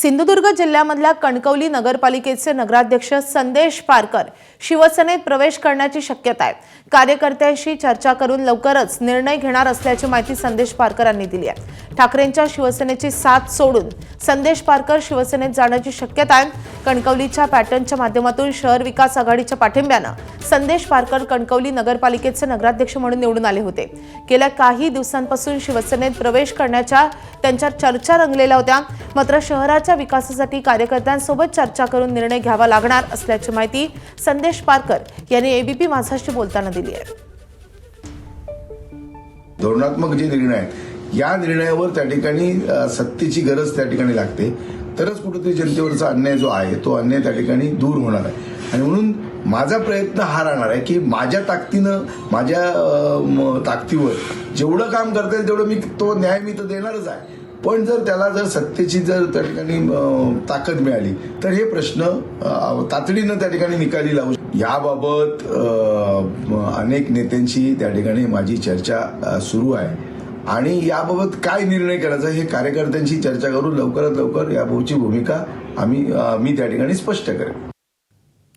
सिंधुदुर्ग जिल्ह्यामधल्या कणकवली नगरपालिकेचे नगराध्यक्ष संदेश पारकर शिवसेनेत प्रवेश करण्याची शक्यता आहे। कार्यकर्त्यांशी चर्चा करून लवकरच निर्णय घेणार असल्याची माहिती संदेश पारकर यांनी दिली आहे। ठाकरेंच्या शिवसेनेची साथ सोडून संदेश पारकर शिवसेनेत जाण्याची शक्यता आहे। कणकवलीच्या पॅटर्नच्या माध्यमातून शहर विकास आघाडीच्या पाठिंब्याने संदेश पारकर कणकवली नगरपालिकेचे नगराध्यक्ष म्हणून निवडून आले होते। गेल्या काही दिवसांपासून शिवसेनेत प्रवेश करण्याच्या त्यांच्या चर्चा रंगलेल्या होत्या, मात्र शहराच्या विकासासाठी कार्यकर्त्यांसोबत चर्चा करून निर्णय घ्यावा लागणार असल्याची माहिती संदेश पारकर यांनी एबीपी माझाशी बोलताना दिली आहे। धोरणात्मक जे निर्णय आहेत या निर्णयावर त्या ठिकाणी सत्तेची गरज त्या ठिकाणी लागते, तरच कुठेतरी जनतेवरचा अन्याय जो आहे तो अन्याय त्या ठिकाणी दूर होणार आहे। आणि म्हणून माझा प्रयत्न हा राहणार आहे की माझ्या ताकदीनं माझ्या ताकदीवर जेवढं काम करता येईल तेवढं तो न्याय मी तर देणारच आहे। पण जर त्याला सत्तेची त्या ठिकाणी ताकद मिळाली तर हे प्रश्न तातडीनं त्या ठिकाणी निकाली लावू। याबाबत अनेक नेत्यांशी त्या ठिकाणी माझी चर्चा सुरू आहे आणि याबाबत काय निर्णय करायचा हे कार्यकर्त्यांशी चर्चा करून लवकरात लवकर याबाबतची भूमिका मी त्या ठिकाणी स्पष्ट करेन।